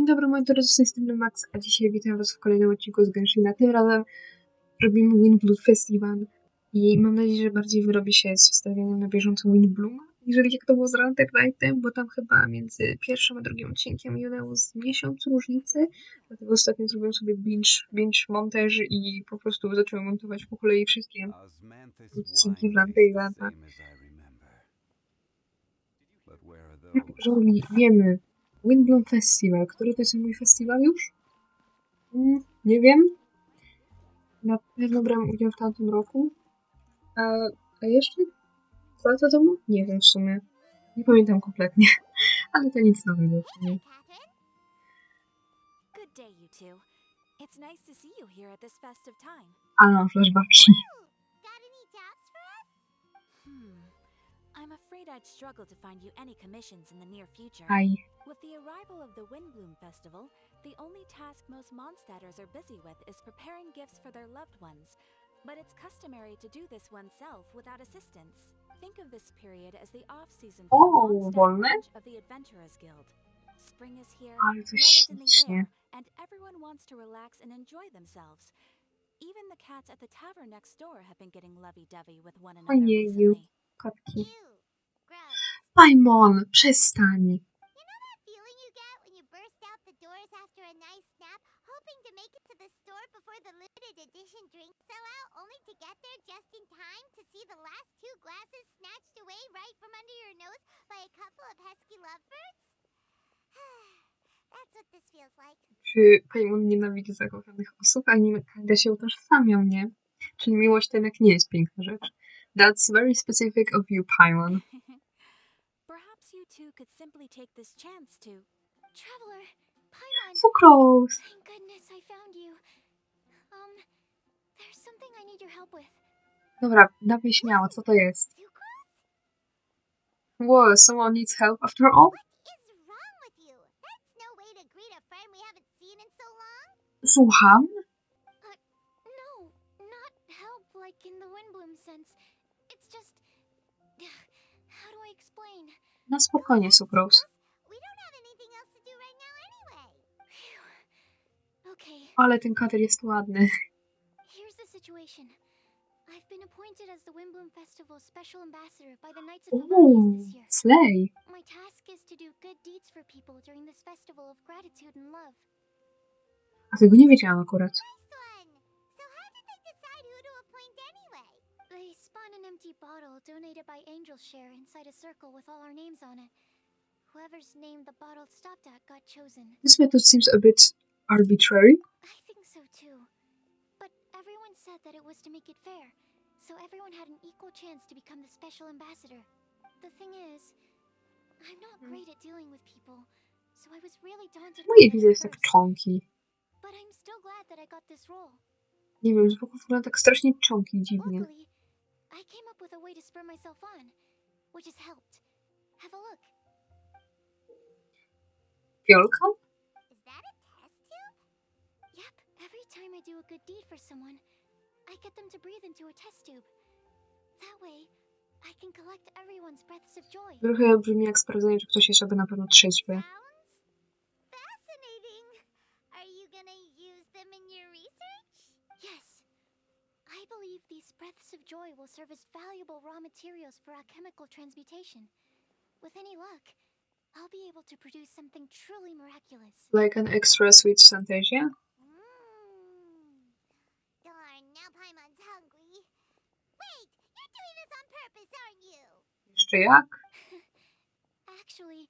Dzień dobry moi drodzy, z tej Streamlabs, a dzisiaj witam was w kolejnym odcinku z Genshina. Tym razem robimy Windbloom Festival i mam nadzieję, że bardziej wyrobię się z przedstawieniem na bieżąco Windbloom, jeżeli jak to było z Ranted Nightem, bo tam chyba między pierwszym a drugim odcinkiem minęło z miesiąc różnicy, dlatego ostatnio zrobiłem sobie binge montaż i po prostu zacząłem montować po kolei wszystkie odcinki w Ranted Nighta. Jeżeli wiemy, Windbloom Festival, który to jest mój festiwal już? Nie wiem. Na pewno brałem udział w tamtym roku. A jeszcze? 2 lata temu? Nie wiem w sumie. Nie pamiętam kompletnie. Ale to nic nowego w sumie. Ale mam flashbacki. I'm afraid I'd struggle to find you any commissions in the near future. Aj. With the arrival of the Windbloom Festival, the only task most Mondstadters are busy with is preparing gifts for their loved ones. But it's customary to do this oneself without assistance. Think of this period as the off-season for the Mondstadt branch of the Adventurers Guild. Spring is here, love is in the air, and everyone wants to relax and enjoy themselves. Even the cats at the tavern next door have been getting lovey-dovey with one another recently. Kotki. Paimon, przestań. You know that feeling you get when you burst out the doors after a nice nap, hoping to make it to the store before the limited edition drinks sell out, only to get there just in time to see the last 2 glasses snatched away right from under your nose by a couple of pesky lovebirds? That's what this feels like. Czy Paimon nienawidzi zakochanych osób, a Kinda się utożsamią, nie? Czyli miłość to jednak nie jest piękna rzecz. That's very specific of you, Paimon. Perhaps you two could simply take this chance to... Traveler, Paimon. Sucrose. Thank goodness I found you. There's something I need your help with. Dobra, dawaj śmiało, co to jest? Whoa, someone needs help after all? What is wrong with you? That's no way to greet a friend we haven't seen in so long. Słucham? No, not help like in the Windbloom sense. It's just... How do I explain? Na spokojnie, Sucrose. We don't have anything else to do right now anyway. Okay. Ale ten kater jest ładny. Here's the situation. I've been appointed as the Windbloom Festival's special ambassador by the Knights of Favonius this year. Slay. My task is to do good deeds for people during this festival of gratitude and love. A tego nie wiedziałam akurat. Nice one. So how did they decide who to appoint anyway? They spun an empty bottle donated by Share inside a circle with all our names on it. Whoever's name the bottle stopped at got chosen. This method seems a bit arbitrary. I think so too. But everyone said that it was to make it fair, so everyone had an equal chance to become the special ambassador. The thing is, I'm not great at dealing with people, so I was really daunted by Moje it widzę at jest tak first. czonki. But I'm still glad that I got this role. Nie wiem, z boku wygląda tak strasznie czonki dziwnie. Luckily, I came up with a way to spur myself on, which has helped. Have a look. Fiolka? Is that a test tube? Yep. Every time I do a good deed for someone, I get them to breathe into a test tube. That way, I can collect everyone's breaths of joy. Trochę brzmi jak sprawdzenie, czy ktoś jest sobie na pewno trzeźwy. Sounds fascinating. Are you gonna use them in your research? Yes. I believe these breaths of joy will serve as valuable raw materials for alchemical transmutation. With any luck, I'll be able to produce something truly miraculous. Like an extra sweet Fantasia? Darn, now Paimon's hungry. Wait, you're doing this on purpose, aren't you? Jeszcze jak? Actually,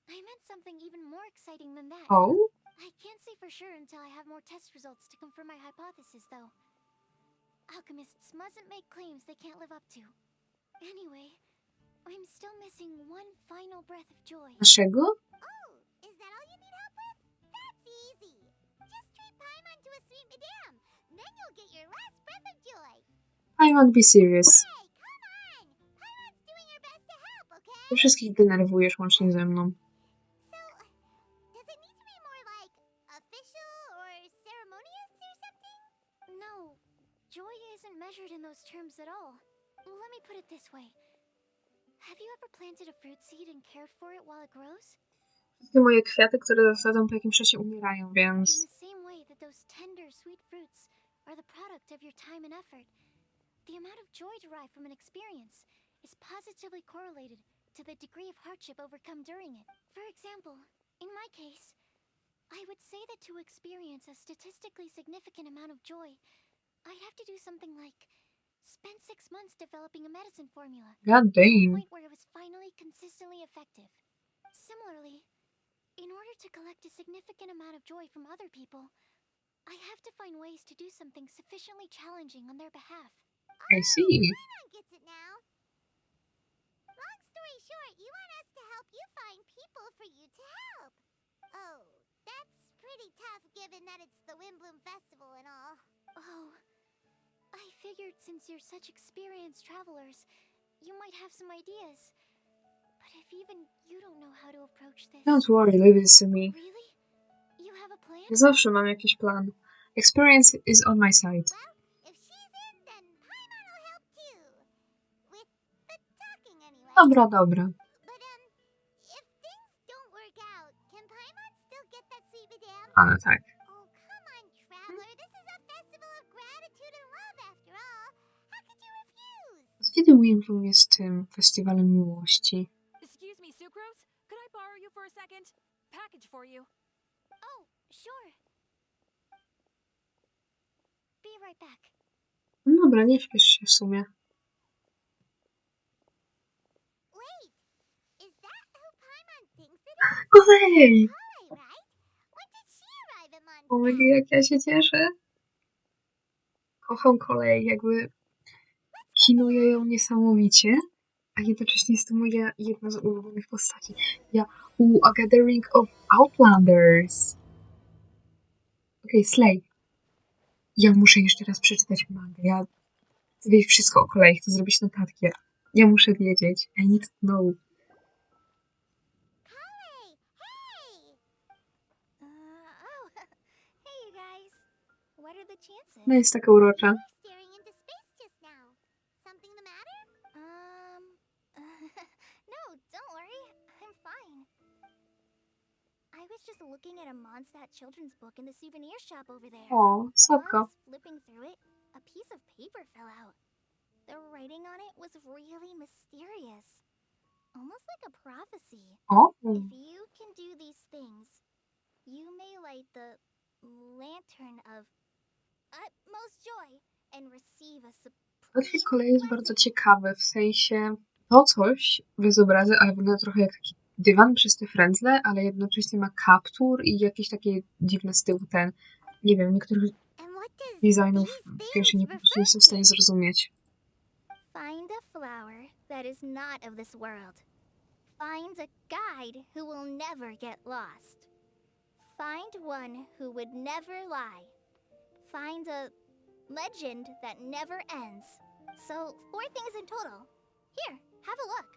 I meant something even more exciting than that. Oh? I can't say for sure until I have more test results to confirm my hypothesis, though. Alchemists mustn't make claims they can't live up to. Anyway, I'm still missing one final breath of joy. Naszego? Oh, is that all you need help with? That's easy. Just treat Paimon to a sweet madame. Then you'll get your last breath of joy. I won't be serious. Hey, come on! Paimon's doing her best to help, okay? Ty wszystkich denerwujesz łącznie ze mną. So, does it need to be more like official or ceremonious or something? No, joy isn't measured in those terms at all. Let me put it this way. Have you ever planted a fruit seed and cared for it while it grows? Wszystkie moje kwiaty, które zasadzam po jakimś czasie umierają, In więc... the same way that those tender, sweet fruits are the product of your time and effort, the amount of joy derived from an experience is positively correlated to the degree of hardship overcome during it. For example, in my case, I would say that to experience a statistically significant amount of joy, I'd have to do something like spend 6 months developing a medicine formula God to a damn. point where it was finally consistently effective. Similarly, in order to collect a significant amount of joy from other people, I have to find ways to do something sufficiently challenging on their behalf. I see. Paimon gets it now. Long story short, you want us to help you find people for you to help. Oh, that's pretty tough given that it's the Windbloom Festival and all. Oh, I figured since you're such experienced travelers, you might have some ideas. But if even you don't know how to approach this... Don't worry, leave it to me. Really? You have a plan? Zawsze mam jakiś plan. Experience is on my side. Well, if she's in, then Paimon will help too. With the talking anyway. Dobra. But if things don't work out, can Paimon still get that sweet madame? Ale tak. Oh, come on, traveler. This is a festival of gratitude and love after all. How could you refuse? Od kiedy Windbloom jest tym festiwalem miłości? Excuse me, Sucrose? Could I borrow you for a second? Package for you. Oh, sure. Be right back. No dobra, nie śpiesz się w sumie. Wait, is that who Paimon thinks it is? Kolej! Collie, right? When did she arrive at Mondstadt? O my, jak ja się cieszę. Kocham kolej, jakby kinuję ją niesamowicie, a jednocześnie jest to moja jedna z ulubionych postaci. A Gathering of Outlanders. Okej, Slay. Ja muszę jeszcze raz przeczytać mangę. Ja chcę wiedzieć wszystko o kolei, chcę zrobić notatki. Ja muszę wiedzieć. I need to know. Collie, hey! Oh, hey you guys. What are the chances? No jest taka urocza. You were staring into space just now. Something the matter? No, don't worry. I'm fine. I was just looking at a Mondstadt children's book in the souvenir shop over there. O, While I słodko. was flipping through it, a piece of paper fell out. The writing on it was really mysterious. Almost like a prophecy. O, If you can do these things, you may light the lantern of utmost joy and receive a Outfit supreme kolei jest bardzo blessing. ciekawy, w sensie to coś bez obrazy, ale wygląda trochę jak taki dywan przez te frędzle, ale jednocześnie ma kaptur i jakieś takie dziwne z tyłu ten, nie wiem, niektórych And what does designów these w things pierwszej nie po prostu nie jestem w stanie refer to? zrozumieć. Find a flower that is not of this world. Find a guide who will never get lost. Find one who would never lie. Find a legend that never ends. So, 4 things in total. Here, have a look.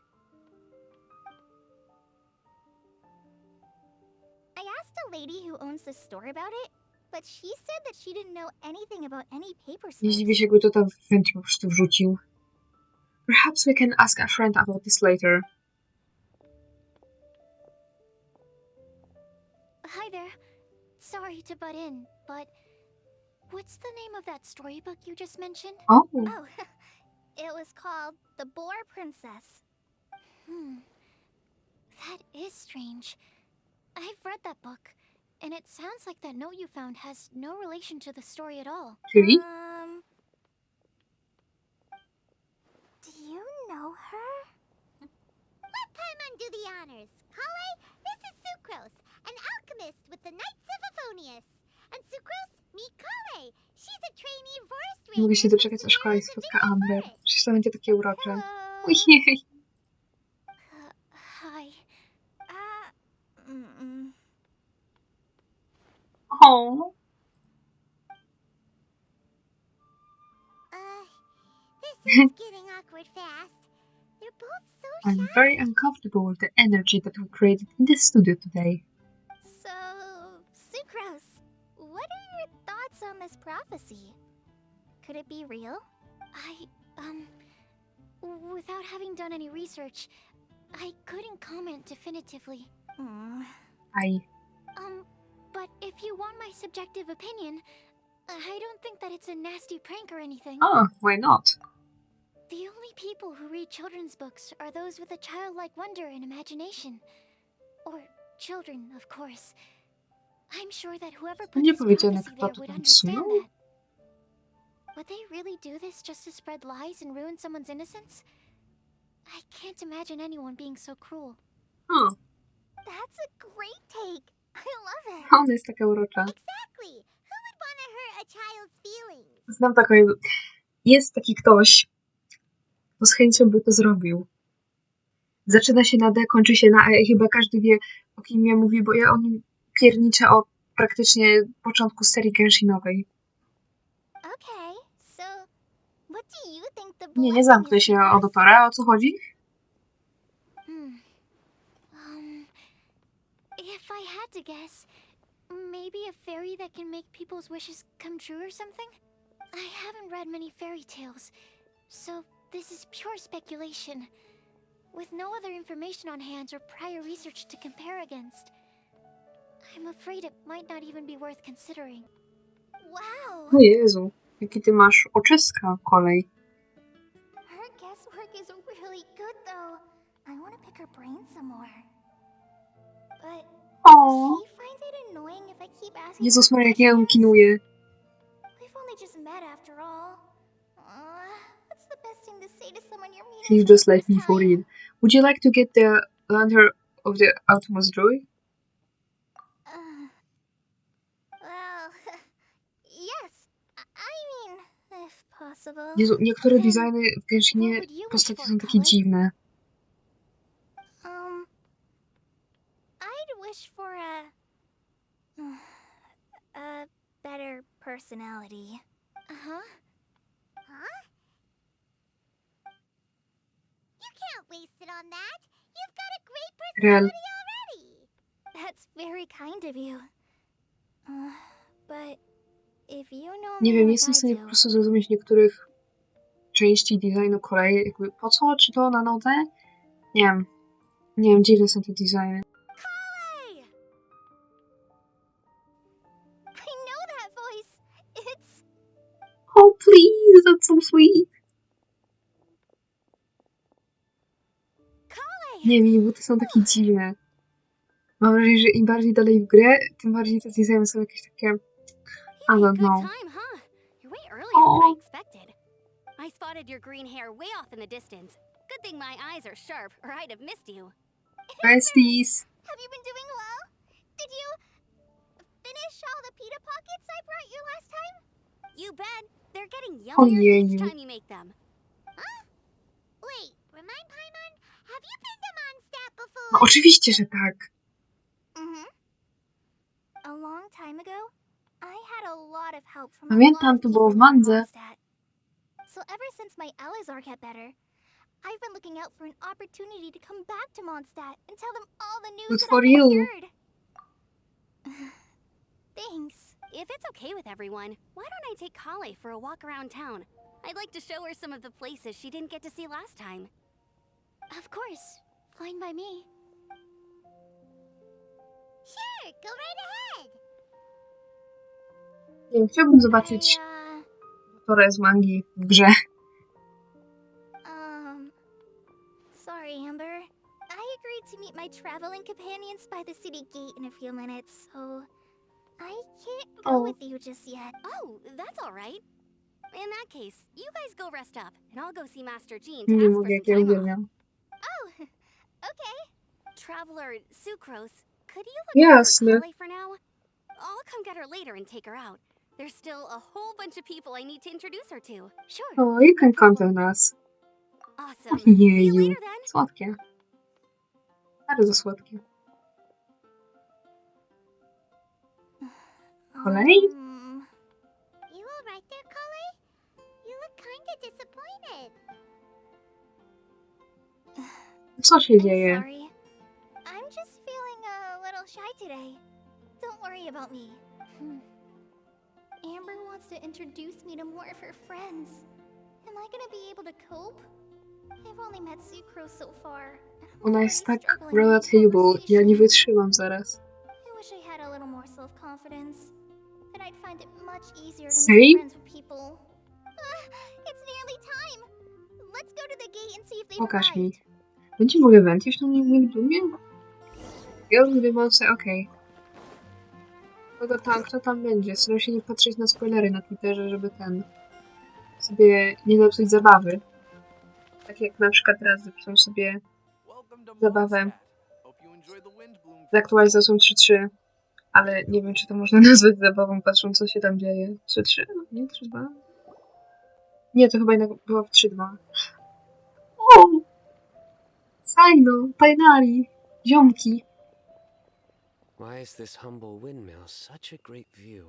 I asked a lady who owns the store about it, but she said that she didn't know anything about any paper Nie slips. dziwię się, jakby to tam w Fenty po prostu wrzucił. Perhaps we can ask a friend about this later. Hi there. Sorry to butt in, but what's the name of that storybook you just mentioned? O, Oh, it was called The Boar Princess. That is strange. I've read that book, and it sounds like that note you found has no relation to the story at all. czyli? Do you know her? Let Paimon do the honors. Kale, this is Sucrose, an alchemist with the Knights of Aphonius. And Sucrose, meet Kale. She's a trainee forest ranger. Nie mogę się doczekać, aż kolej spotka Amber. Przecież to będzie takie urocze. Hello. Ojej. Hi. O, This is getting awkward fast. They're both so I'm shy. very uncomfortable with the energy that we created in the studio today. So, Sucrose, what are your thoughts on this prophecy? Could it be real? Without having done any research, I couldn't comment definitively. Aj. But if you want my subjective opinion, I don't think that it's a nasty prank or anything. Oh, why not? The only people who read children's books are those with a childlike wonder and imagination. Or children, of course. I'm sure that whoever put Nie this powiedziane, prophecy kto there to would tam understand wsunął. that. Would they really do this just to spread lies and ruin someone's innocence? I can't imagine anyone being so cruel. O, That's a great take. I love it. ona jest taka urocza. Exactly. Who would want to hurt a child's feelings? Znam taką... Jest taki ktoś, kto z chęcią by to zrobił. Zaczyna się na D, kończy się na E. Chyba każdy wie, o kim ja mówię, bo ja o nim pierniczę od praktycznie początku serii Genshinowej. Okay, so what do you think the Nie blessing zamknę is się for o us? doktora. O co chodzi? If I had to guess, maybe a fairy that can make people's wishes come true or something? I haven't read many fairy tales, so this is pure speculation. With no other information on hand or prior research to compare against, I'm afraid it might not even be worth considering. Wow! O Jezu, jaki ty masz oczyska, kolej. Her guesswork is really good, though. I want to pick her brain some more. But O, she finds it annoying if I keep asking Jezus her Maria, jak ja ją questions? kinuję. We've only just met after all. What's the best thing to say to someone you're meeting Please for just the let first me for time? real. Would you like to get the lantern of the utmost joy? Well, yes. I mean, if possible. Jezu, niektóre Then designy w what Genshinie would you wish postaci for, są takie Colin? dziwne. I'd wish for a better personality. Huh? You can't waste it on that. You've got a great Rel. personality already. That's very kind of you. But if you know Nie me wiem, nie like jestem w I stanie do, po prostu zrozumieć niektórych części designu kolei. Jakby po co? Czy to na nodze? Nie wiem. Nie wiem, dziwne są te designy. Colin! I know that voice. It's Oh, please, that's so sweet. Colin. Nie wiem, jej buty są takie dziwne. Mam wrażenie, że im bardziej dalej w grę, tym bardziej te designy są jakieś takie... I You made don't good know. time, huh? You're way earlier than I Oh. expected. I spotted your green hair way off in the distance. Good thing my eyes are sharp, or I'd have missed you. Besties. Have you been doing well? Did you finish all the pita pockets I brought you last time? You bet. They're getting Oh, yummier yeah, each you. time you make them. Wait, remind Paimon, have you been to Mondstadt before? No oczywiście, że tak. A long time ago, I had a lot of help from Pamiętam, a lot to of było w people here in Mandze. Mondstadt. So ever since my Elazar got better, I've been looking out for an opportunity to come back to Mondstadt and tell them all the news Good that for I've been you. cured. Thanks. If it's okay with everyone, why don't I take Kale for a walk around town? I'd like to show her some of the places she didn't get to see last time. Of course. Fine by me. Sure, go right ahead. Nie wiem, chciałbym zobaczyć Torę z mangi w grze. Sorry, Amber. I agreed to meet my traveling companions by the city gate in a few minutes, so I can't go Oh. with you just yet. Oh, that's all right. In that case, you guys go rest up, and I'll go see Master Jean Nie to ask mogę, for jak some ja time off. uwielbiam. Oh, okay. Traveler Sucrose, could you look Jasne. after Kale for now? I'll come get her later and take her out. There's still a whole bunch of people I need to introduce her to. Sure. O, you can contact nas. Awesome. See you Ojeju. later then. Słodkie. Bardzo słodkie. Kolej? You all right there, Colin? You look kinda disappointed. Co się I'm dzieje? sorry. I'm just feeling a little shy today. Don't worry about me. Amber wants to introduce me to more of her friends. Am I gonna be able to cope? I've only met Sucrose so far. and I'm Ona jest already tak struggling to make relatable. Ja nie conversation. wytrzymam zaraz. wish I had a little more self-confidence. Then I'd find it much easier to Same? make friends with people. It's nearly time. Let's go to the gate and see if they've Pokaż mi. arrived. Będzie w ogóle event już na mnie w Windblumie? Girls with Monster, okej. Kto tam będzie? Staram się nie patrzeć na spoilery na Twitterze, żeby sobie nie zepsuć zabawy. Tak jak na przykład teraz zepsułem sobie zabawę z aktualizacją 3.3, ale nie wiem, czy to można nazwać zabawą, patrząc co się tam dzieje. 3.3? Nie 3.2? Nie, to chyba jednak było w 3.2. O! Saino, Tainari, ziomki. Why is this humble windmill such a great view?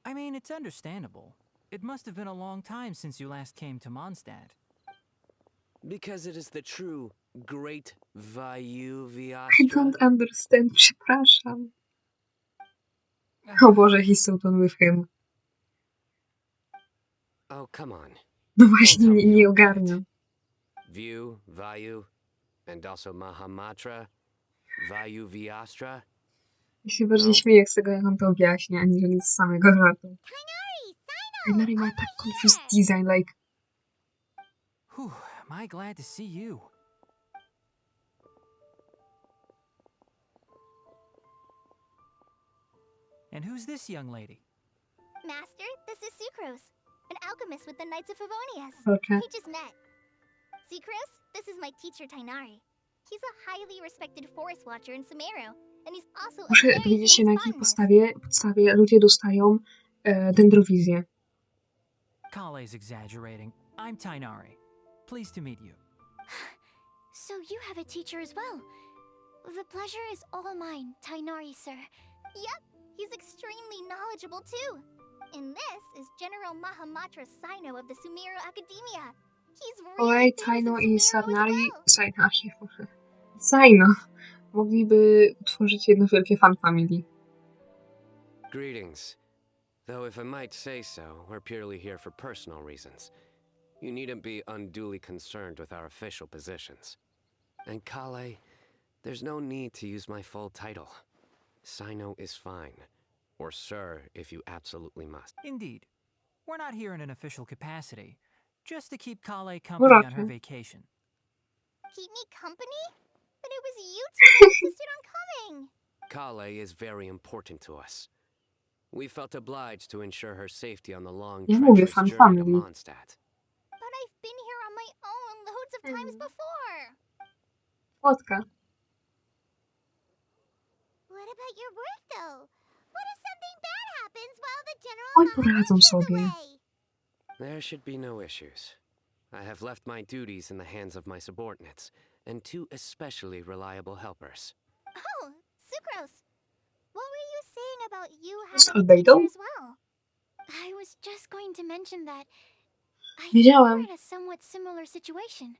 I mean, it's understandable. It must have been a long time since you last came to Mondstadt. Because it is the true great Vayu I Viastra. don't understand, przepraszam. O Boże, he's so done with him. Oh, come on. No właśnie, nie ogarniam. View, Vayu, and also Mahamatra, Vayu Viastra. Ja się bardziej śmieję z tego, jak on to objaśnia, aniżeli z samego żartu. Tainari ma tak confused design, like... Whew, am I glad to see you. And who's this young lady? Master, this is Sucrose, an alchemist with the Knights of Favonius. Okay. We just met. Sucrose, this is my teacher Tainari. He's a highly respected forest watcher in Sumeru, and he's also a Muszę very dowiedzieć się, na famous jakiej botanist. podstawie ludzie dostają dendrowizję. Kale's exaggerating. I'm Tainari. Pleased to meet you. So you have a teacher as well. The pleasure is all mine, Tainari, sir. Yep, he's extremely knowledgeable too. And this is General Mahamatra Sino of the Sumeru Academia. He's really Alright, famous Taino in i Sumeru as well. Saino mogliby utworzyć jedno wielkie fan family. Greetings. Though if I might say so, we're purely here for personal reasons. You needn't be unduly concerned with our official positions. And Kale, there's no need to use my full title. Sino is fine. Or sir, if you absolutely must. Indeed. We're not here in an official capacity, just to keep Kale company on her raczej. vacation. Keep me company? But it was you two who insisted on coming. Kale is very important to us. We felt obliged to ensure her safety on the long, Ja mówię treacherous fan journey to family. Mondstadt. But I've been here on my own loads of times before. Płotka. What about your work, though? What if something bad happens while the general Oj, poradzą Mahamatra's sobie. away? There should be no issues. I have left my duties in the hands of my subordinates and two especially reliable helpers. Oh, Sucrose. What were you saying about you Jest having a teacher Albedo? as well? I was just going to mention that I think Wiedziałem. we're in a somewhat similar situation.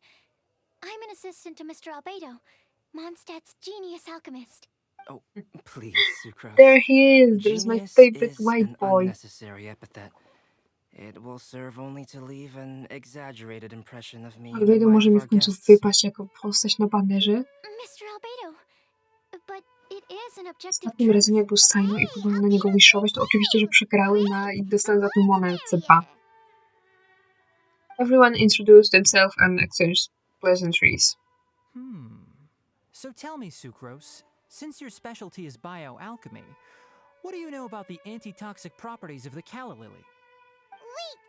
I'm an assistant to Mr. Albedo, Mondstadt's genius alchemist. Oh, please, Sucrose. There he is. There's my Genius favorite is white an boy. unnecessary epithet. It will serve only to leave an exaggerated impression of me in the Albedo mind może of mi our w końcu guests. wypaść jako postać na banerze. Mr. Albedo, but it is an objective Ostatnim truth. razem jak był Saino i próbowałem na niego wishować, to oczywiście, że przegrałem i dostałem za to monetce 2. Everyone introduced themselves and exchanged pleasantries. So tell me, Sucrose, since your specialty is bioalchemy, what do you know about the antitoxic properties of the calla lily? Wait!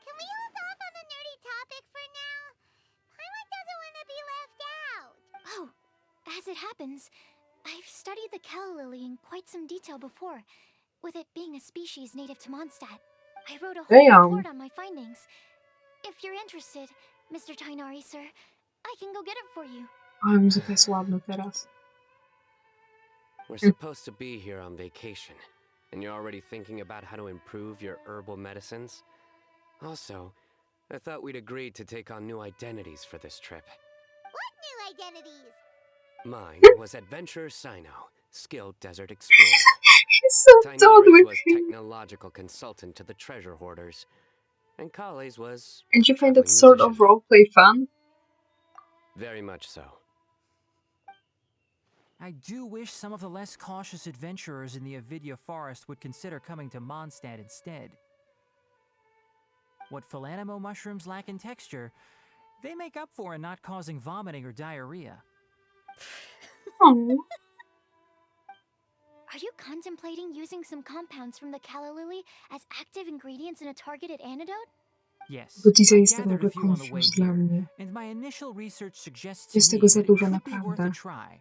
Can we hold off on the nerdy topic for now? Paimon doesn't want to be left out. Oh, as it happens, I've studied the calla lily in quite some detail before, with it being a species native to Mondstadt. I wrote a whole Damn. report on my findings. If you're interested, Mr. Tainari, sir, I can go get it for you. Ale muzyka jest ładna teraz. We're supposed to be here on vacation, and you're already thinking about how to improve your herbal medicines? Also, I thought we'd agreed to take on new identities for this trip. What new identities? Mine was Adventurer Sino, skilled desert explorer. He's so done Tainari's with was him. technological consultant to the treasure hoarders. And Kale's was... And you find that traveling sort of musician. roleplay fun? Very much so. I do wish some of the less cautious adventurers in the Avidya forest would consider coming to Mondstadt instead. What Philanimo mushrooms lack in texture, they make up for in not causing vomiting or diarrhea. Oh, Are you contemplating using some compounds from the calla lily as active ingredients in a targeted antidote? Yes, bo DJ I jest tak gathered naprawdę a few on the way confused dla here, mnie. and my initial research suggests to Jest me tego za that it dużo, could be worth a naprawdę. try.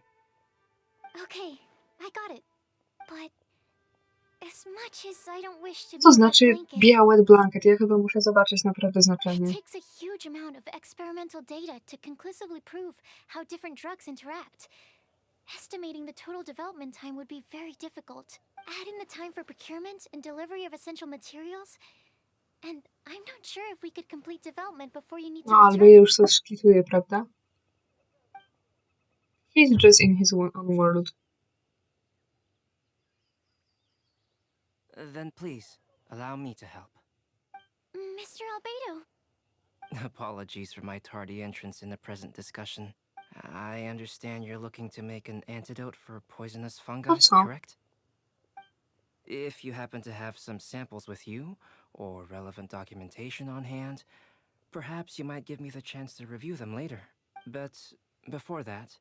Okay, I got it. But as much as I don't wish to be Co a wet znaczy blanket, białe blanket? Ja chyba muszę zobaczyć naprawdę it znaczenie. takes a huge amount of experimental data to conclusively prove how different drugs interact. Estimating the total development time would be very difficult. Add in the time for procurement and delivery of essential materials, and I'm not sure if we could complete development before you need to No, albo return. już coś szkituje, prawda? He's just in his own world. Then please, allow me to help. Mr. Albedo, Apologies for my tardy entrance in the present discussion. I understand you're looking to make an antidote for poisonous fungi, Po co? correct? If you happen to have some samples with you, or relevant documentation on hand, perhaps you might give me the chance to review them later. But before that,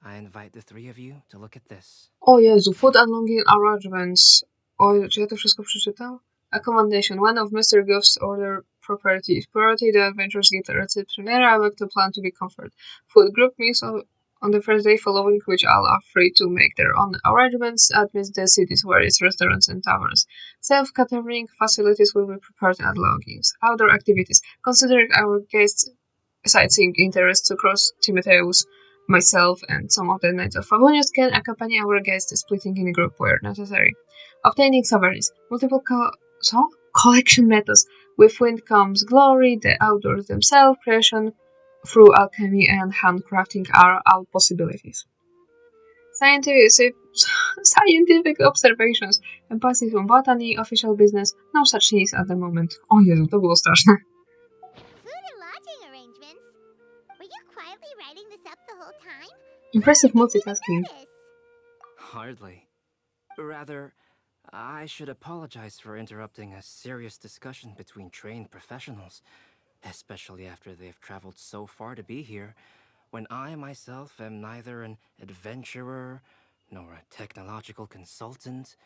I invite the three of you to look at this. O Jezu, food and longing arrangements. O, czy ja to wszystko przeczytam? Accommodation. One of Mr. Goff's order properties. Priority the adventurers get a recipe premiere avec the plan to be comfort. Food group meals on the first day following, which all are free to make their own arrangements amidst the city's various restaurants and taverns. Self-catering facilities will be prepared at lodgings. Outdoor activities. Considering our guests' sightseeing interests across Timotheus, myself, and some of the Knights of Favonius can accompany our guests, splitting in a group where necessary. Obtaining sovereigns. Multiple collection methods. With wind comes glory, the outdoors themselves, creation through alchemy and handcrafting are all possibilities. Scientific observations. Emphasis on botany, official business, no such needs at the moment. O Jezu, to było straszne. food and lodging arrangements? Were you quietly writing this up the whole time? Impressive I didn't even multitasking. notice. Hardly. Rather, I should apologize for interrupting a serious discussion between trained professionals, especially after they've traveled so far to be here, when I myself am neither an adventurer, nor a technological consultant,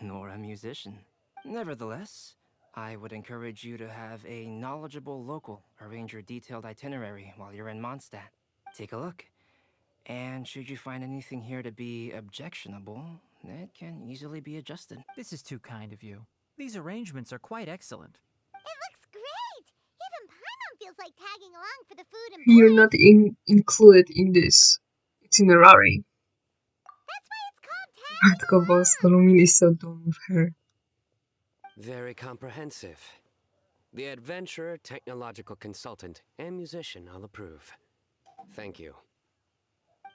nor a musician. Nevertheless, I would encourage you to have a knowledgeable local arrange your detailed itinerary while you're in Mondstadt. Take a look. And should you find anything here to be objectionable, it can easily be adjusted. This is too kind of you. These arrangements are quite excellent. It looks great! Even Paimon feels like tagging along for the food and You're board. not included in this itinerary. That's why it's called Matko tagging Boska, along. Lumin is so done with her. Very comprehensive. The adventurer, technological consultant, and musician all approve. Thank you.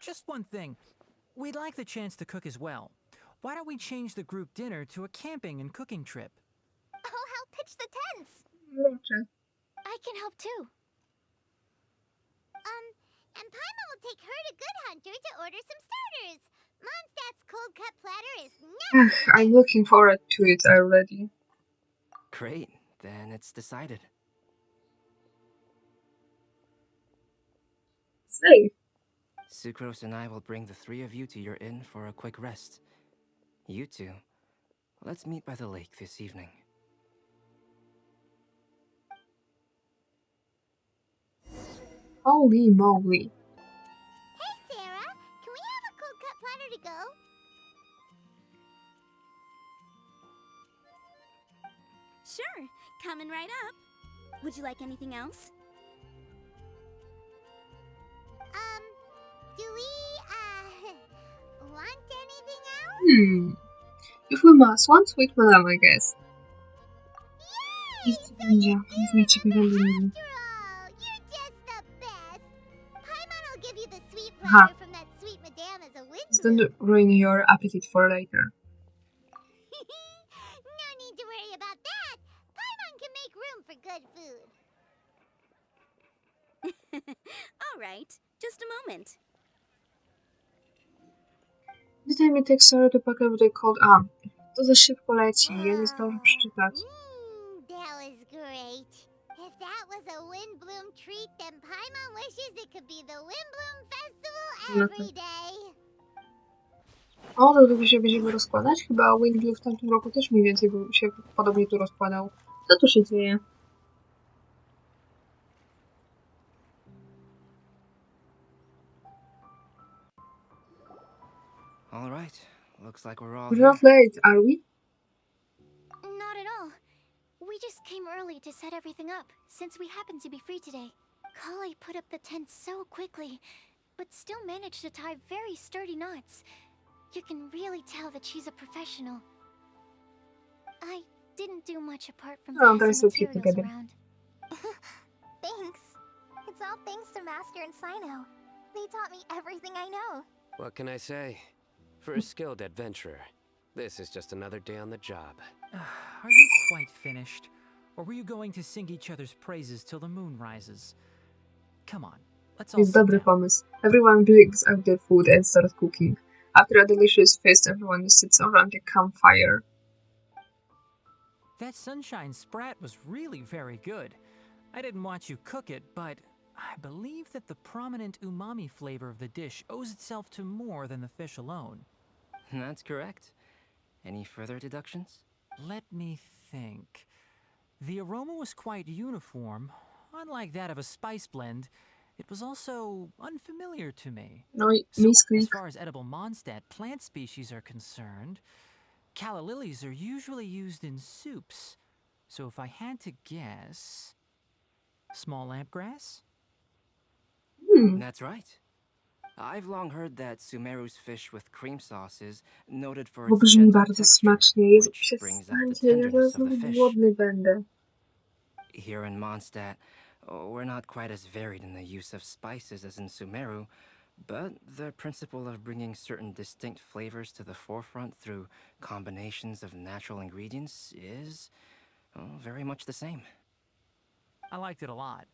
Just one thing. We'd like the chance to cook as well. Why don't we change the group dinner to a camping and cooking trip? I'll help pitch the tents. Dobrze. I can help too. And Paimon will take her to Good Hunter to order some starters. Mondstadt's cold cut platter is next. I'm looking forward to it already. Great, then it's decided. Safe. Sucrose and I will bring the three of you to your inn for a quick rest. You two, let's meet by the lake this evening. Holy moly. Hey, Sarah, can we have a cold cut platter to go? Sure, coming right up. Would you like anything else? Do we, want anything else? If we must, one sweet madam, I guess. Yay! Nic będzie, weźmiecie After pieniądze. all, you're just the best. Paimon will give you the sweet Aha. platter from that sweet madame as a Just wind. don't ruin your appetite for later. No need to worry about that. Paimon can make room for good food. All right, just a moment. Daj mi take sorry to pack up the code. A, to za szybko leci, ja nie zdążę przeczytać. That was great. If that was a Windbloom treat, then Paimon wishes it could be the Windbloom Festival every day. O, to tylko się będziemy rozkładać? Chyba Windbloom w tamtym roku też mniej więcej się podobnie tu rozkładał. Co tu się dzieje? All right. Looks like we're all We're here. not late, are we? Not at all. We just came early to set everything up, since we happen to be free today. Kale put up the tent so quickly, but still managed to tie very sturdy knots. You can really tell that she's a professional. I didn't do much apart from Oh, they're passing so cute materials together. around. Thanks. It's all thanks to Master and Sino. They taught me everything I know. What can I say? For a skilled adventurer, this is just another day on the job. Are you quite finished? Or were you going to sing each other's praises till the moon rises? Come on, let's all Jest sit dobry down. pomysł. Everyone brings out their food and starts cooking. After a delicious feast, everyone sits around the campfire. That sunshine sprat was really very good. I didn't watch you cook it, but I believe that the prominent umami flavor of the dish owes itself to more than the fish alone. That's correct. Any further deductions? Let me think. The aroma was quite uniform. Unlike that of a spice blend, it was also unfamiliar to me. No i So, as misklik. far as edible Mondstadt plant species are concerned, calla lilies are usually used in soups. So if I had to guess... Small lampgrass? That's right. I've long heard that Sumeru's fish with cream sauce is noted for Bo its brzmi gentle bardzo texture, smacznie. Jezu, which brings out the przestańcie, ja tenderness zaraz of the znowu fish. głodny będę. Here in Mondstadt, we're not quite as varied in the use of spices as in Sumeru, but the principle of bringing certain distinct flavors to the forefront through combinations of natural ingredients is very much the same. I liked it a lot.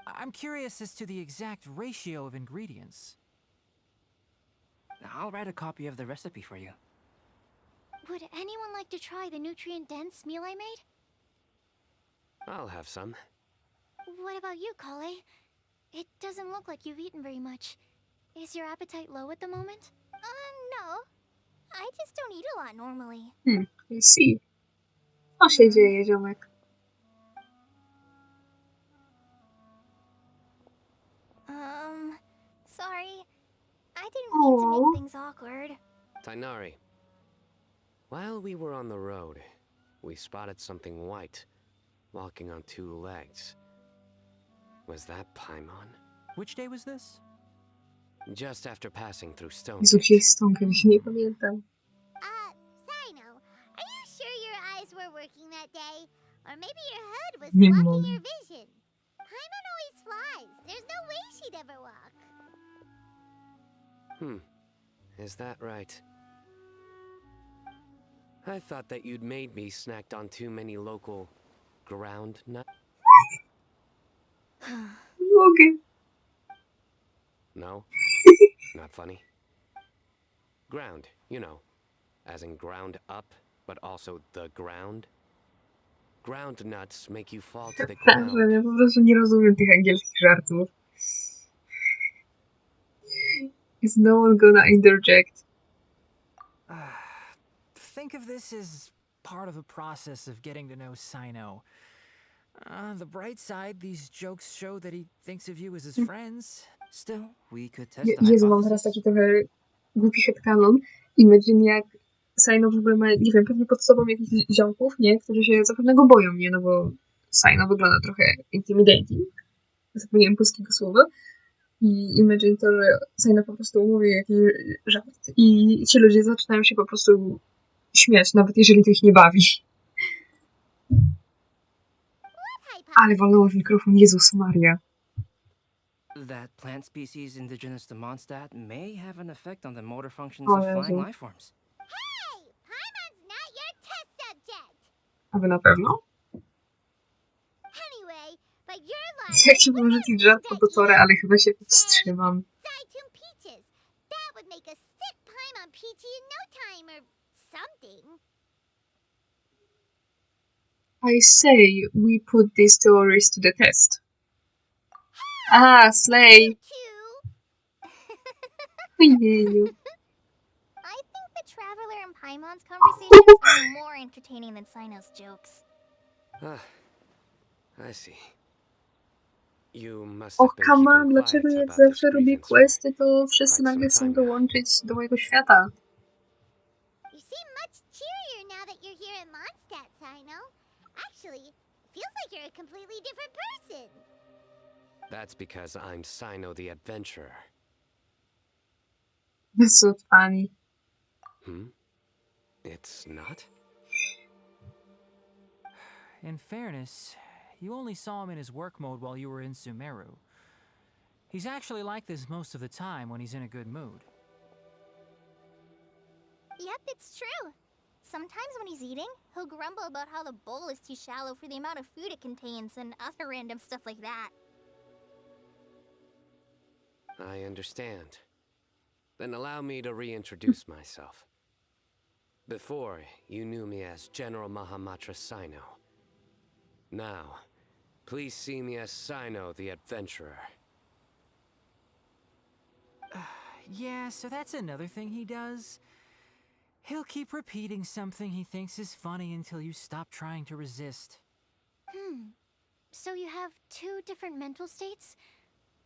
I'm curious as to the exact ratio of ingredients. I'll write a copy of the recipe for you. Would anyone like to try the nutrient-dense meal I made? I'll have some. What about you, Kale? It doesn't look like you've eaten very much. Is your appetite low at the moment? No. I just don't eat a lot normally. I see. Co się dzieje, ziomek? Sorry. I didn't mean to Aw. make things awkward. Tainari. While we were on the road, we spotted something white, walking on two legs. Was that Paimon? Which day was this? Just after passing through Stone Jezu, Gate. gdzie jest Stonker? Nie pamiętam. Sino, are you sure your eyes were working that day? Or maybe your hood was Nie blocking mogę. your vision? Paimon always flies. There's no way she'd ever walk. Is that right? I thought that you'd made me snacked on too many local ground nuts. Nie mogę. No? Not funny? Ground, you know. As in ground up, but also the ground. Ground nuts make you fall to the ground. Że ja po prostu nie rozumiem tych angielskich żartów. Is no one gonna interject? Think of this as part of the process of getting to know Sino. On the bright side, these jokes show that he thinks of you as his friends. Still, we could test the Jezu, mam teraz hypothesis. taki trochę głupi headcanon. Imagine jak Sino w ogóle ma, nie wiem, pewnie pod sobą jakichś ziomków, nie? Którzy się zapewne go boją, nie? No bo Sino wygląda trochę intimidating. Zapomniałem polskiego słowa. I imagine to, że Sino po prostu mówi jakiś żart i ci ludzie zaczynają się po prostu śmiać, nawet jeżeli to ich nie bawi. Ale walnęło w mikrofon, Jezus Maria. That plant species indigenous to Mondstadt may have an effect on the motor functions Oh, of yeah, flying yeah. life forms. Hey, Paimon's not your test subject. A wy na pewno? Anyway, but your Ja chciałbym rzucić żart po potworę, ale chyba się powstrzymam. Zaitun peaches. teach you in no time or something. I say we put these theories to the test. Ah, slay! Two. Ojeju. I think the Traveler and Paimon's conversations are more entertaining than Sino's jokes. Ah, I see. You must Och, have been come on, keeping dlaczego quiet jak about this zawsze robię grievance for questy, to wszyscy quite some nagle chcą time now. dołączyć do mojego świata? You seem much cheerier now that you're here at Mondstadt, Sino. Actually, it feels like you're a completely different person. That's because I'm Sino the Adventurer. That's so funny. It's not? In fairness, you only saw him in his work mode while you were in Sumeru. He's actually like this most of the time when he's in a good mood. Yep, it's true. Sometimes when he's eating, he'll grumble about how the bowl is too shallow for the amount of food it contains and other random stuff like that. I understand. Then allow me to reintroduce myself. Before, you knew me as General Mahamatra Sino. Now, please see me as Sino the Adventurer. Yeah, so that's another thing he does. He'll keep repeating something he thinks is funny until you stop trying to resist. So you have two different mental states?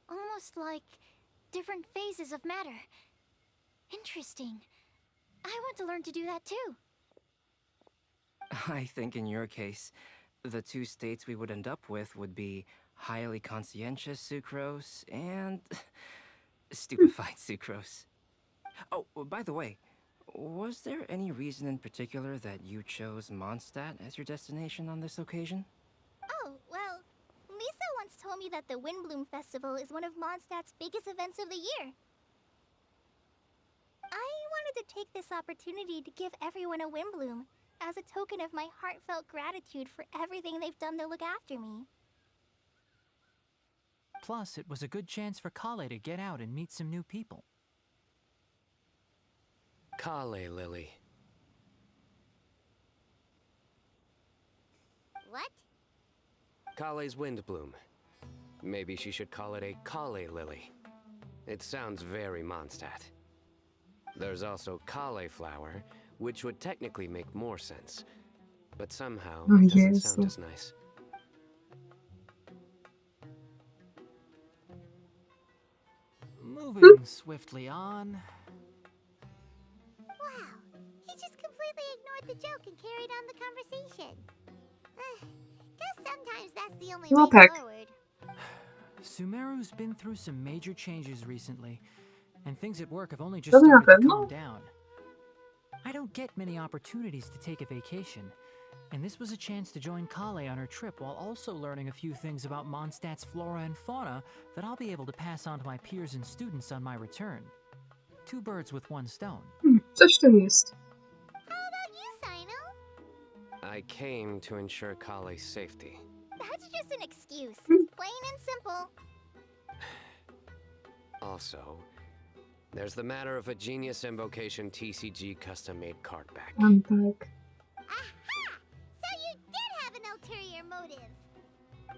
Almost like different phases of matter. Interesting. I want to learn to do that too. I think in your case, the two states we would end up with would be highly conscientious sucrose and stupefied sucrose. Oh, by the way, was there any reason in particular that you chose Mondstadt as your destination on this occasion? Oh, well, Lisa once told me that the Windbloom Festival is one of Mondstadt's biggest events of the year. I wanted to take this opportunity to give everyone a Windbloom as a token of my heartfelt gratitude for everything they've done to look after me. Plus, it was a good chance for Kale to get out and meet some new people. Kale Lily. What? Kale's Windbloom. Maybe she should call it a Kale Lily. It sounds very Mondstadt. There's also cauliflower, which would technically make more sense. But somehow, Oh, it doesn't yes. sound as nice. Moving swiftly on. Wow, he just completely ignored the joke and carried on the conversation. Guess sometimes that's the only No way tak. forward. Sumeru's been through some major changes recently, and things at work have only just Dobra, na started to pewno. calm down. I don't get many opportunities to take a vacation, and this was a chance to join Kale on her trip while also learning a few things about Mondstadt's flora and fauna that I'll be able to pass on to my peers and students on my return. Two birds with one stone. Coś w tym jest. How about you, Sino? I came to ensure Kale's safety. That's just an excuse. Plain and simple. Also, there's the matter of a Genius Invocation TCG custom-made card back. Tak. Aha! So you did have an ulterior motive.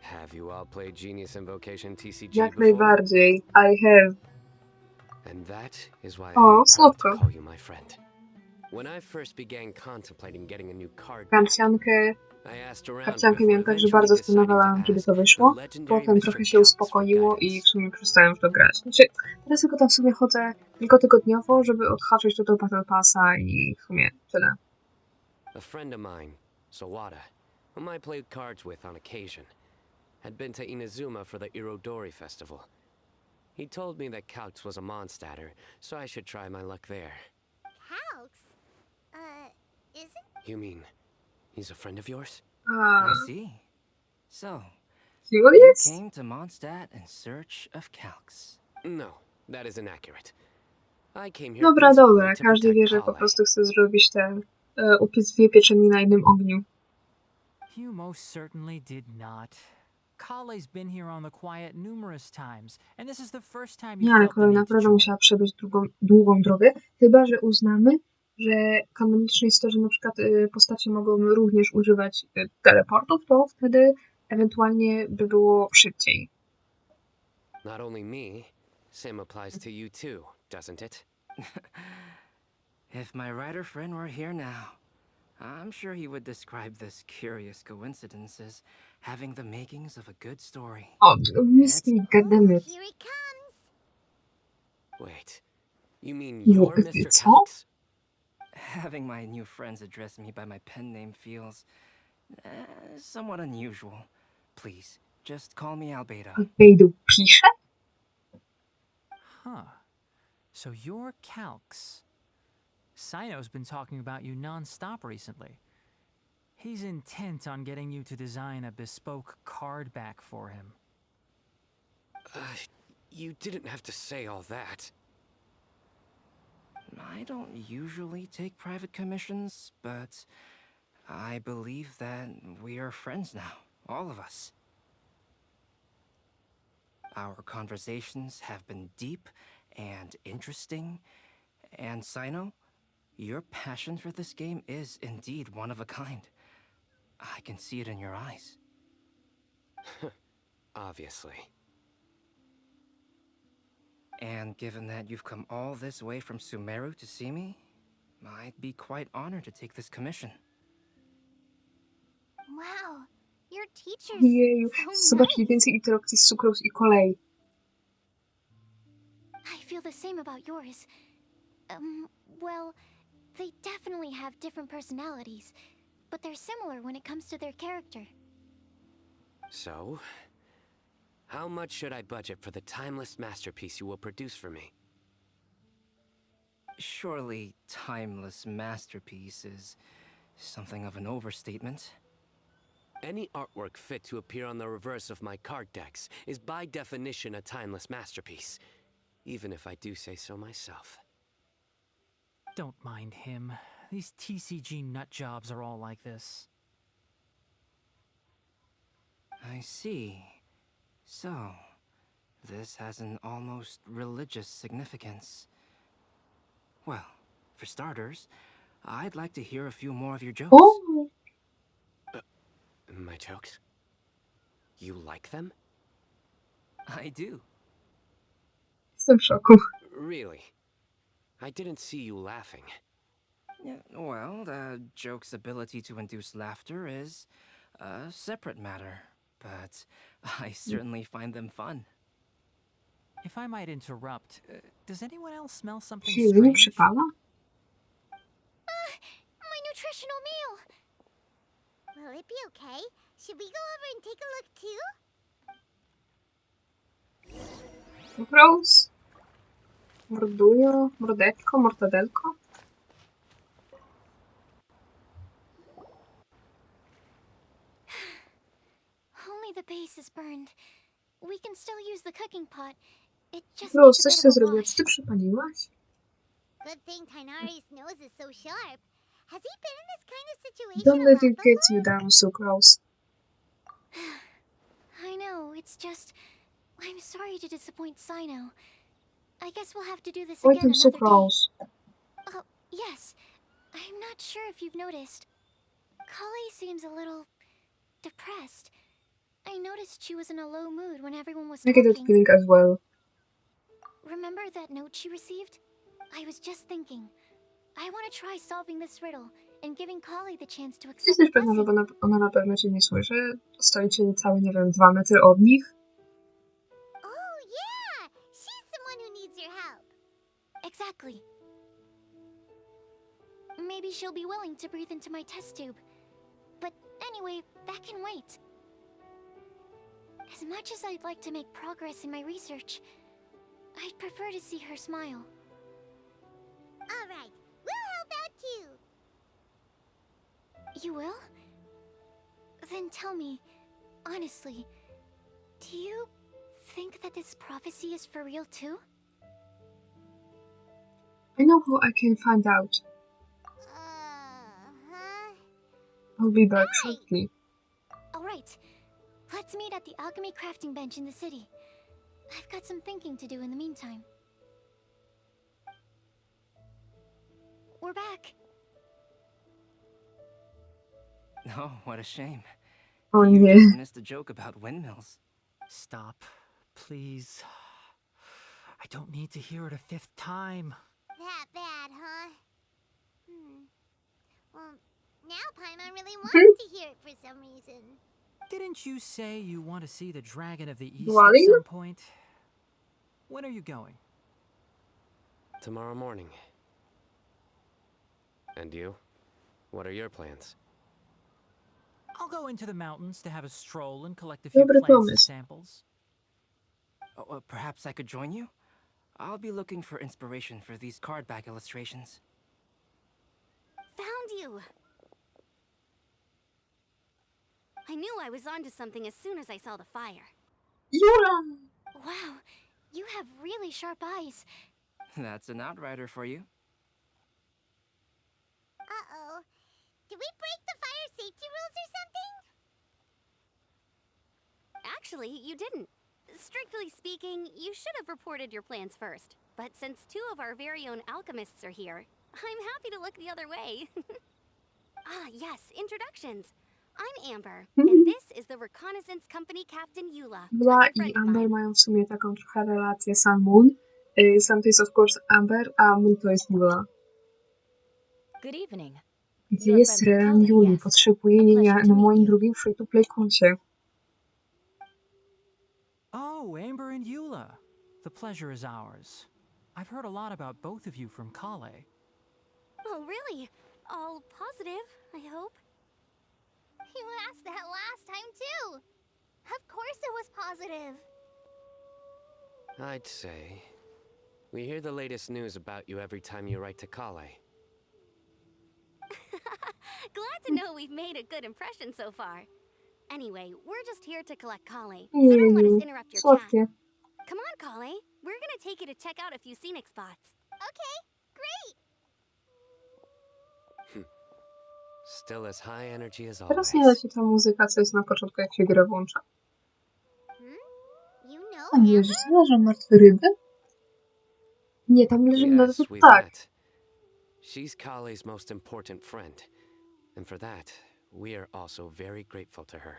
Have you all played Genius Invocation TCG Jak before? najbardziej. I have. And that is why O, I'm proud to słodko. call you my friend. When I first began contemplating getting a new card back, Karciankę, I asked around karciankę before miałem tak, że eventually bardzo deciding spanowałam, to kiedy ask to the wyszło. legendary Potem Mr. trochę się Kalks for uspokoiło i guidance. w sumie przestałem w to grać. Znaczy, teraz tylko tam w sumie chodzę tylko tygodniowo, żeby odhaczyć do Battle Passa i w sumie tyle. A friend of mine, Sawada, whom I played cards with on occasion, had been to Inazuma for the Irodori festival. He told me that Kalks was a Mondstadter, so I should try my luck there. Kalks? Isn't... You mean, he's a friend of yours? I see. So, you Curious? came to Mondstadt in search of Kalks. No, that is inaccurate. I came here Dobra, principally dobra. to Każdy wie, protect że po Kale. prostu chce zrobić upiec dwie pieczenie na jednym ogniu. You most certainly did not. Kale's been here on the quiet numerous times, and this is the first time Nie, you ale felt the kolej need to naprawdę join. musiała przebyć długą drogę, chyba że uznamy, że kanoniczne jest to, że na przykład postacie mogą również używać teleportów, to wtedy ewentualnie by było szybciej. Not only me, same applies to you too, doesn't it? If my writer friend were here now, I'm sure he would describe this curious coincidence as having the makings of a good story. O, whisky, goddammit. Here it comes. Wait, you mean you're Mr. Co? Cox? Having my new friends address me by my pen name feels somewhat unusual. Please, just call me Albedo. Albedo pisze? Huh. So you're Calx. Sino's been talking about you non-stop recently. He's intent on getting you to design a bespoke card back for him. You didn't have to say all that. I don't usually take private commissions, but I believe that we are friends now, all of us. Our conversations have been deep and interesting, and Sino, your passion for this game is indeed one of a kind. I can see it in your eyes. Obviously. And given that you've come all this way from Sumeru to see me, I'd be quite honored to take this commission. Wow, your teacher's Jeju, so zobaczcie nice. więcej interakcji z Sucrose i kolei. I feel the same about yours. Well, they definitely have different personalities, but they're similar when it comes to their character. So, how much should I budget for the timeless masterpiece you will produce for me? Surely, timeless masterpiece is something of an overstatement. Any artwork fit to appear on the reverse of my card decks is by definition a timeless masterpiece, even if I do say so myself. Don't mind him. These TCG nut jobs are all like this. I see. So, this has an almost religious significance. Well, for starters, I'd like to hear a few more of your jokes. O! My jokes? You like them? I do. Jestem w szoku. Really? I didn't see you laughing. Yeah, well, the joke's ability to induce laughter is a separate matter, but I certainly find them fun. If I might interrupt, does anyone else smell something Czy jedzenie strange? przypala? My nutritional meal! Will it be okay? Should we go over and take a look too? Sucrose? Mordujo? Mordeczko? Mortadelko? Only the base is burned. We can still use the cooking pot. It just Sucrose, needs a coś bit ty of a zrobiła? wash. Czy ty przypaliłaś? Good thing Tainari's nose is so sharp. Has he been in this kind of situation Don't a let lot it get before? you down, Sucrose. I know, it's just... I'm sorry to disappoint Sino. I guess we'll have to do this Oj, again tym another day. Sucrose. Oh, yes. I'm not sure if you've noticed. Kali seems a little... depressed. I noticed she was in a low mood when everyone was I get that talking. feeling as well. Remember that note she received? I was just thinking. I want to try solving this riddle and giving Kali the chance to accept Jesteś the pewna, że blessing. ona na pewno cię nie słyszy? Stoicie niecałe, nie wiem, 2 metry od nich? Oh, yeah! She's someone who needs your help. Exactly. Maybe she'll be willing to breathe into my test tube. But anyway, that can wait. As much as I'd like to make progress in my research, I'd prefer to see her smile. All right, we'll help out too. You will? Then tell me, honestly, do you think that this prophecy is for real too? I know how I can find out. Uh-huh. I'll be back Right. shortly. All right. Let's meet at the alchemy crafting bench in the city. I've got some thinking to do in the meantime. We're back. Oh, what a shame. O You nie. just missed a joke about windmills. Stop, please. I don't need to hear it a fifth time. That bad, huh? Well, now Paimon really Mhm. wants to hear it for some reason. Didn't you say you want to see the Dragon of the East Wally? at some point? When are you going? Tomorrow morning. And you? What are your plans? I'll go into the mountains to have a stroll and collect a few Dobry plants and pomysł. samples. Oh, perhaps I could join you? I'll be looking for inspiration for these card back illustrations. Found you! I knew I was onto something as soon as I saw the fire. Jura! Wow, you have really sharp eyes. That's an outrider for you. Uh-oh. Did we break the fire safety rules or something? Actually, you didn't. Strictly speaking, you should have reported your plans first. But since two of our very own alchemists are here, I'm happy to look the other way. Yes, introductions. I'm Amber, and this is the Reconnaissance Company Captain Yula, a Bla good i friend of Amber mine. mają w sumie taką trochę relację Sun-Moon. Sun to jest of course Amber, a Moon to jest Jula. Good evening. Gdzie You're jest friends with Ren Kale, Juli? yes. Potrzebuję A jej pleasure na to meet moim you. drugim free-to-play koncie. Oh, Amber and Eula. The pleasure is ours. I've heard a lot about both of you from Kale. Oh, really? All positive, I hope. You asked that last time, too. Of course it was positive. I'd say. We hear the latest news about you every time you write to Kale. Glad to know we've made a good impression so far. Anyway, we're just here to collect Kale, so don't let us Jeju, interrupt your chat. słodkie. Come on, Kale. We're gonna take you to check out a few scenic spots. Okay, great. Still as high energy as Teraz always. nie da się ta muzyka, co jest na początku, jak się grę włącza. You know, Tam Amber? leży, co leżą martwe ryby? Nie, tam leży Yes, martwy we've ptak. met. She's Kale's most important friend. And for that, we are also very grateful to her.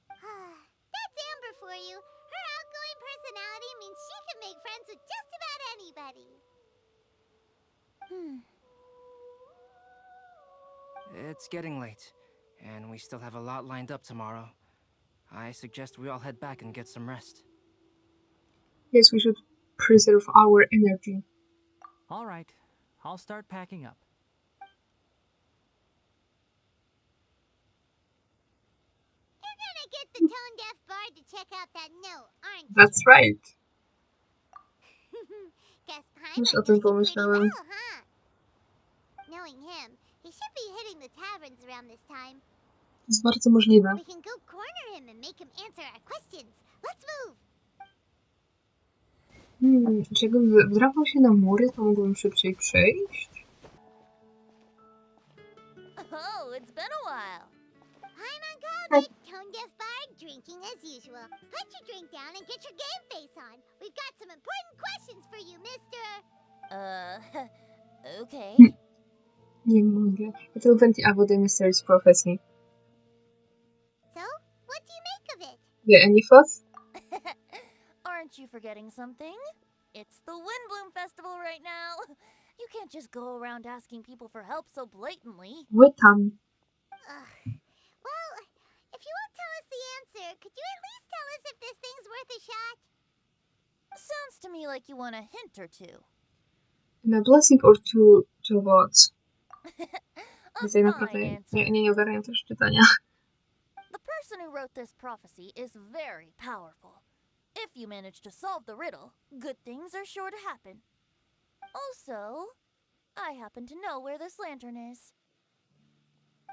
That's Amber for you. Her outgoing personality means she can make friends with just about anybody. It's getting late, and we still have a lot lined up tomorrow. I suggest we all head back and get some rest. Yes, we should preserve our energy. All right, I'll start packing up. You're gonna get the tone-deaf bard to check out that note, aren't you? That's right. Guess Już Paimon o tym knows you pretty pomyślałem. well, huh? Knowing him, he should be hitting the taverns around this time. To jest bardzo możliwe. We can go corner him and make him answer our questions. Let's move! Czy jakbym wdrapał się na mury, to mógłbym szybciej przejść? Oh, it's been a while. Paimon called it, tone-deaf bard, drinking as usual. Put your drink down and get your game face on. We've got some important questions for you, mister. Okay. Nie mogę. To Venti Avo de Mysteries Prophecy. So, what do you make of it? Yeah, any thoughts? Aren't you forgetting something? It's the Windbloom Festival right now. You can't just go around asking people for help so blatantly. Łytam. Well, if you won't tell us the answer, could you at least tell us if this thing's worth a shot? Sounds to me like you want a hint or two. A blessing or two to what? A Tutaj fine naprawdę answer. nie ogarniam też czytania. The person who wrote this prophecy is very powerful. If you manage to solve the riddle, good things are sure to happen. Also, I happen to know where this lantern is.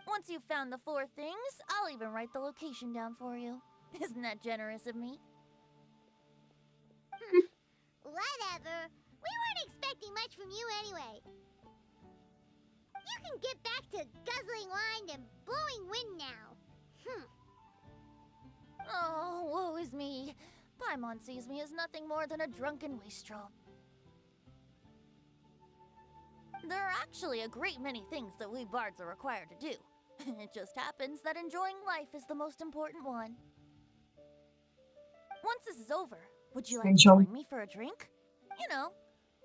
Once you've found the 4 things, I'll even write the location down for you. Isn't that generous of me? Whatever. We weren't expecting much from you anyway. You can get back to guzzling wine and blowing wind now. Oh, woe is me. Paimon sees me as nothing more than a drunken wastrel. There are actually a great many things that we bards are required to do. It just happens that enjoying life is the most important one. Once this is over, would you like to join me for a drink? You know,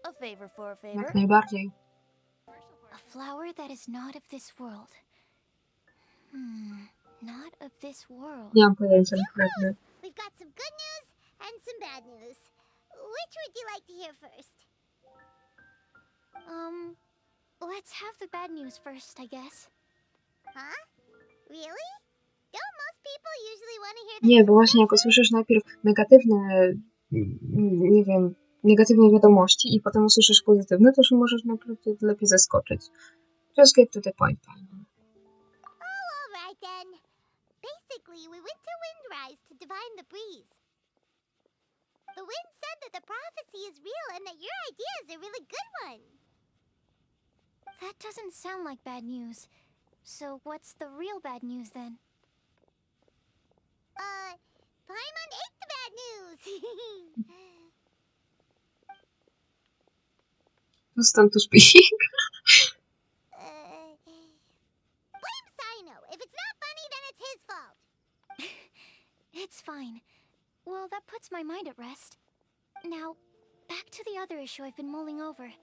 a favor for a favor. Jak najbardziej. A flower that is not of this world. Not of this world. Nie mam pojęcia naprawdę. We've got some good news and some bad news. Which would you like to hear first? Let's have the bad news first, I guess. Huh? Really? Don't most people usually want to hear the Nie, bo good właśnie jak stuff? usłyszysz najpierw negatywne, nie wiem, negatywne wiadomości i potem usłyszysz pozytywne, to się możesz naprawdę lepiej zaskoczyć. Just get to the point, Paimon. Oh, alright then. Basically, we went to Windrise to divine the breeze. The wind said that the prophecy is real and that your idea is a really good one. That doesn't sound like bad news. So what's the real bad news then? Paimon ate the bad news. Tu stąd tu speaking. Blame Sino. If it's not funny, then it's his fault. It's fine. Well, that puts my mind at rest. Now, back to the other issue I've been mulling over.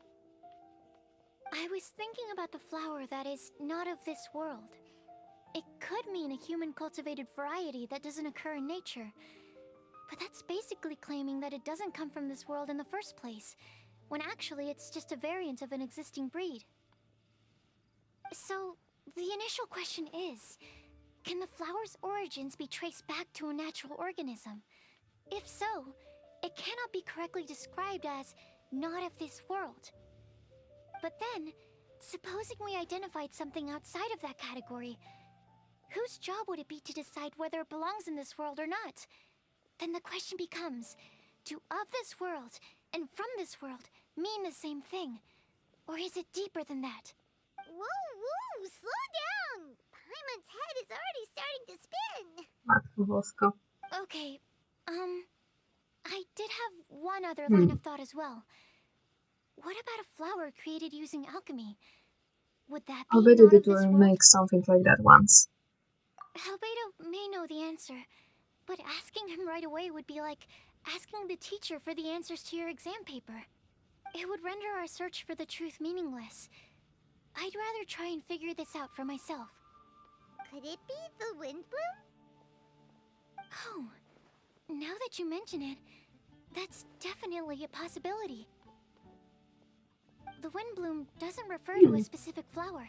I was thinking about the flower that is not of this world. It could mean a human-cultivated variety that doesn't occur in nature. But that's basically claiming that it doesn't come from this world in the first place, when actually it's just a variant of an existing breed. So, the initial question is, can the flower's origins be traced back to a natural organism? If so, it cannot be correctly described as not of this world. But then, supposing we identified something outside of that category, whose job would it be to decide whether it belongs in this world or not? Then the question becomes, do of this world and from this world mean the same thing? Or is it deeper than that? Whoa, slow down. Paimon's head is already starting to spin. Matko Bosko. Okay, I did have one other line of thought as well. What about a flower created using alchemy? Would that be Albedo not of did this world? make something like that once. Albedo may know the answer, but asking him right away would be like asking the teacher for the answers to your exam paper. It would render our search for the truth meaningless. I'd rather try and figure this out for myself. Could it be the wind bloom? Oh, now that you mention it, that's definitely a possibility. The wind bloom doesn't refer to a specific flower.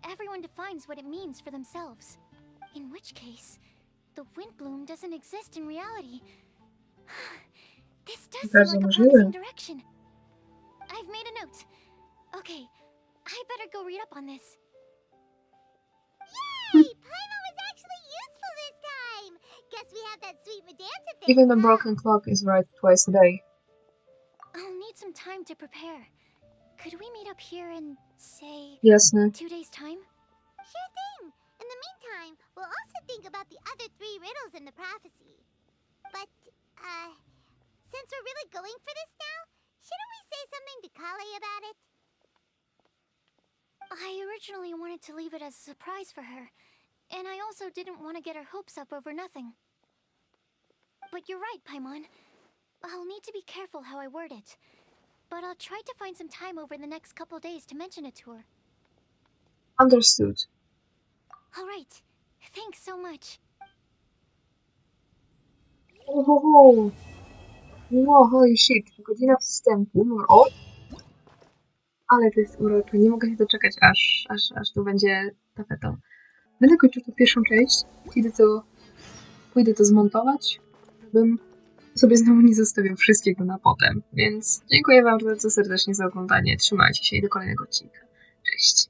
Everyone defines what it means for themselves. In which case, the wind bloom doesn't exist in reality. This does seem like a promising direction. I've made a note. Okay, I better go read up on this. Yay! Paimon was actually useful this time. Guess we have that sweet Madame to thank. Even the huh? broken clock is right twice a day. I'll need some time to prepare. Could we meet up here in, say, Jasne. 2 days' time? Sure thing. In the meantime, we'll also think about the other 3 riddles in the prophecy. But, since we're really going for this now, shouldn't we say something to Kale about it? I originally wanted to leave it as a surprise for her, and I also didn't want to get her hopes up over nothing. But you're right, Paimon. I'll need to be careful how I word it. But I'll try to find some time over the next couple days to mention it to her. Understood. Alright. Thanks so much. Ohoho. No, holy shit. Godzina wstępu. O! Ale to jest urocze. Nie mogę się doczekać, aż to będzie tapetą. Będę kończył tu pierwszą część. Pójdę to zmontować, żebym sobie znowu nie zostawił wszystkiego na potem. Więc dziękuję wam bardzo serdecznie za oglądanie. Trzymajcie się i do kolejnego odcinka. Cześć.